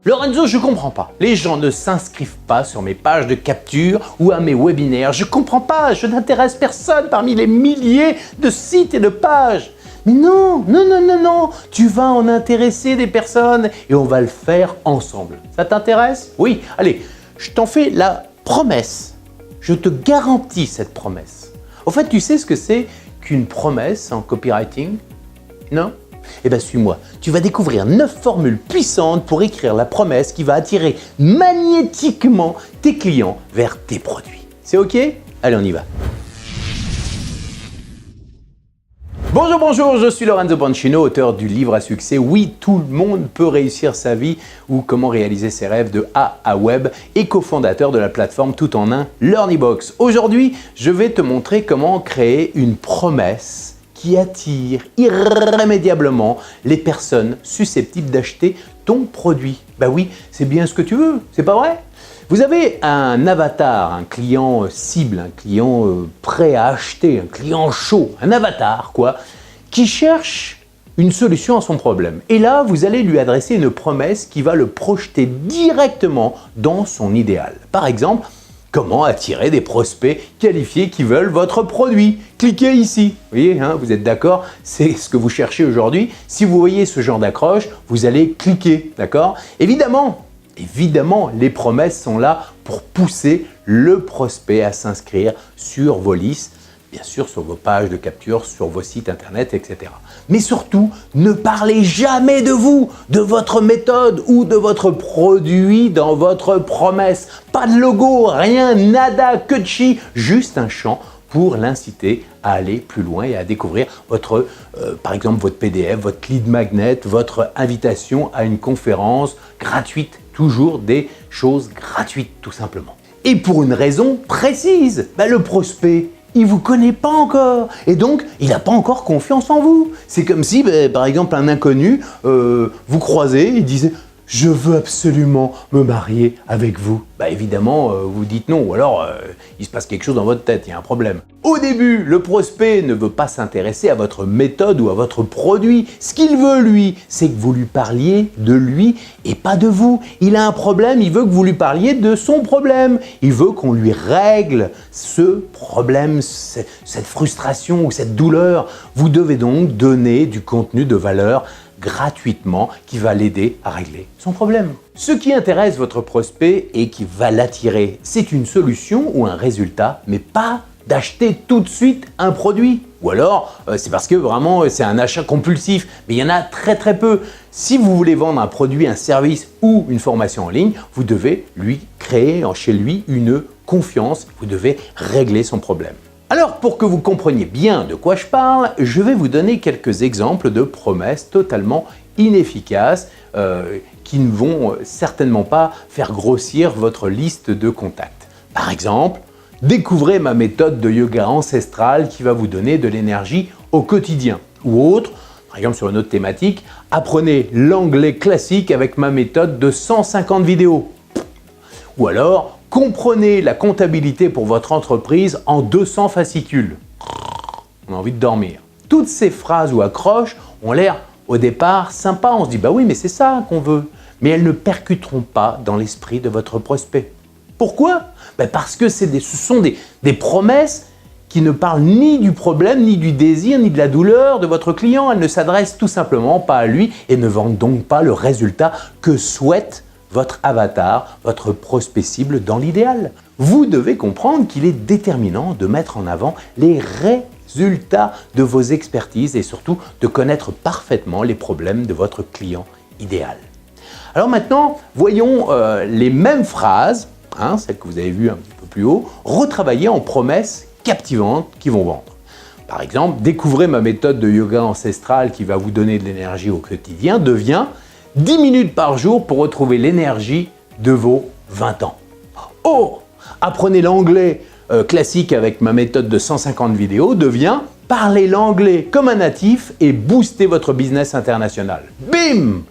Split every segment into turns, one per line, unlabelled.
Lorenzo, je comprends pas. Les gens ne s'inscrivent pas sur mes pages de capture ou à mes webinaires. Je comprends pas, je n'intéresse personne parmi les milliers de sites et de pages. Mais non, tu vas en intéresser des personnes et on va le faire ensemble. Ça t'intéresse? Oui, allez, je t'en fais la promesse. Je te garantis cette promesse. Au fait, tu sais ce que c'est qu'une promesse en copywriting? Non? Eh bien, suis-moi. Tu vas découvrir 9 formules puissantes pour écrire la promesse qui va attirer magnétiquement tes clients vers tes produits. C'est OK? Allez, on y va. Bonjour, je suis Lorenzo Pancino, auteur du livre à succès « Oui, tout le monde peut réussir sa vie » ou « Comment réaliser ses rêves de A à Web » et cofondateur de la plateforme tout en un LearnyBox. Aujourd'hui, je vais te montrer comment créer une promesse qui attire irrémédiablement les personnes susceptibles d'acheter ton produit. Bah oui, c'est bien ce que tu veux, c'est pas vrai? Vous avez un avatar, un client cible, un client prêt à acheter, un client chaud, un avatar quoi, qui cherche une solution à son problème. Et là, vous allez lui adresser une promesse qui va le projeter directement dans son idéal. Par exemple, comment attirer des prospects qualifiés qui veulent votre produit? Cliquez ici. Vous voyez, vous êtes d'accord? C'est ce que vous cherchez aujourd'hui. Si vous voyez ce genre d'accroche, vous allez cliquer, d'accord? Évidemment, les promesses sont là pour pousser le prospect à s'inscrire sur vos listes, bien sûr sur vos pages de capture, sur vos sites internet, etc. Mais surtout, ne parlez jamais de vous, de votre méthode ou de votre produit dans votre promesse. Pas de logo, rien, nada, que de chi, juste un champ pour l'inciter à aller plus loin et à découvrir votre, par exemple, votre PDF, votre lead magnet, votre invitation à une conférence gratuite. Toujours des choses gratuites, tout simplement. Et pour une raison précise, le prospect, il ne vous connaît pas encore et donc il n'a pas encore confiance en vous. C'est comme si, par exemple, un inconnu, vous croisez et disait « Je veux absolument me marier avec vous ». Évidemment, vous dites non ou alors il se passe quelque chose dans votre tête, il y a un problème. Au début, le prospect ne veut pas s'intéresser à votre méthode ou à votre produit. Ce qu'il veut, lui, c'est que vous lui parliez de lui et pas de vous. Il a un problème, il veut que vous lui parliez de son problème. Il veut qu'on lui règle ce problème, cette frustration ou cette douleur. Vous devez donc donner du contenu de valeur gratuitement qui va l'aider à régler son problème. Ce qui intéresse votre prospect et qui va l'attirer, c'est une solution ou un résultat, mais pas d'acheter tout de suite un produit. Ou alors, c'est parce que vraiment c'est un achat compulsif, mais il y en a très peu. Si vous voulez vendre un produit, un service ou une formation en ligne, vous devez lui créer chez lui une confiance, vous devez régler son problème. Alors, pour que vous compreniez bien de quoi je parle, je vais vous donner quelques exemples de promesses totalement inefficaces qui ne vont certainement pas faire grossir votre liste de contacts. Par exemple, découvrez ma méthode de yoga ancestral qui va vous donner de l'énergie au quotidien. Ou autre, par exemple sur une autre thématique, apprenez l'anglais classique avec ma méthode de 150 vidéos. Ou alors, comprenez la comptabilité pour votre entreprise en 200 fascicules. On a envie de dormir. Toutes ces phrases ou accroches ont l'air au départ sympas. On se dit bah oui mais c'est ça qu'on veut. Mais elles ne percuteront pas dans l'esprit de votre prospect. Pourquoi? Parce que ce sont des promesses qui ne parlent ni du problème, ni du désir, ni de la douleur de votre client. Elles ne s'adressent tout simplement pas à lui et ne vendent donc pas le résultat que souhaite votre avatar, votre prospect cible dans l'idéal. Vous devez comprendre qu'il est déterminant de mettre en avant les résultats de vos expertises et surtout de connaître parfaitement les problèmes de votre client idéal. Alors maintenant, voyons les mêmes phrases, celles que vous avez vues un petit peu plus haut, retravaillées en promesses captivantes qui vont vendre. Par exemple, découvrez ma méthode de yoga ancestral qui va vous donner de l'énergie au quotidien, devient 10 minutes par jour pour retrouver l'énergie de vos 20 ans. Oh, apprenez l'anglais classique avec ma méthode de 150 vidéos devient parler l'anglais comme un natif et booster votre business international. Bim!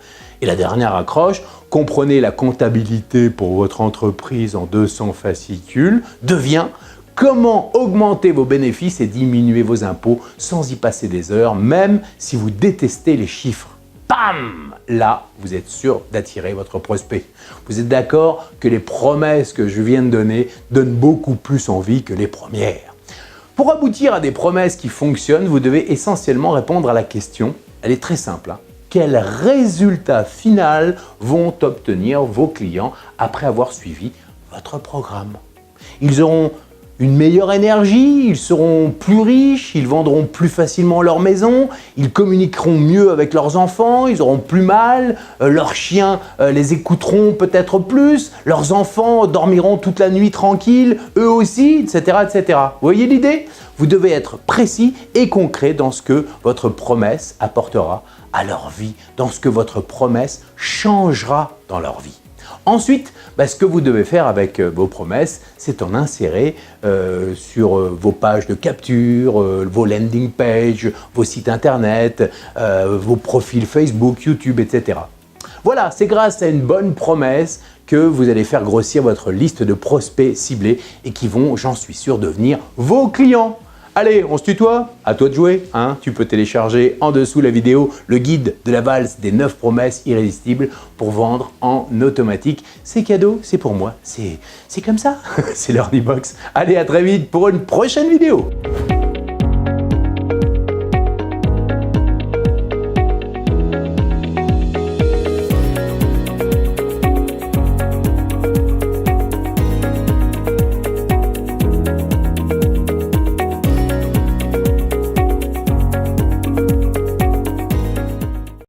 Et la dernière accroche, comprenez la comptabilité pour votre entreprise en 200 fascicules devient comment augmenter vos bénéfices et diminuer vos impôts sans y passer des heures, même si vous détestez les chiffres. pam! Là, vous êtes sûr d'attirer votre prospect. Vous êtes d'accord que les promesses que je viens de donner donnent beaucoup plus envie que les premières. Pour aboutir à des promesses qui fonctionnent, vous devez essentiellement répondre à la question, elle est très simple, hein. Quel résultat final vont obtenir vos clients après avoir suivi votre programme? Ils auront une meilleure énergie, ils seront plus riches, ils vendront plus facilement leur maison, ils communiqueront mieux avec leurs enfants, ils auront plus mal, leurs chiens les écouteront peut-être plus, leurs enfants dormiront toute la nuit tranquilles, eux aussi, etc. etc. Vous voyez l'idée? Vous devez être précis et concret dans ce que votre promesse apportera à leur vie, dans ce que votre promesse changera dans leur vie. Ensuite, ce que vous devez faire avec vos promesses, c'est en insérer sur vos pages de capture, vos landing pages, vos sites internet, vos profils Facebook, YouTube, etc. Voilà, c'est grâce à une bonne promesse que vous allez faire grossir votre liste de prospects ciblés et qui vont, j'en suis sûr, devenir vos clients. Allez, on se tutoie? À toi de jouer, hein. Tu peux télécharger en dessous la vidéo le guide de la valse des 9 promesses irrésistibles pour vendre en automatique. C'est cadeau, c'est pour moi, c'est comme ça, c'est l'Earnybox. Allez, à très vite pour une prochaine vidéo.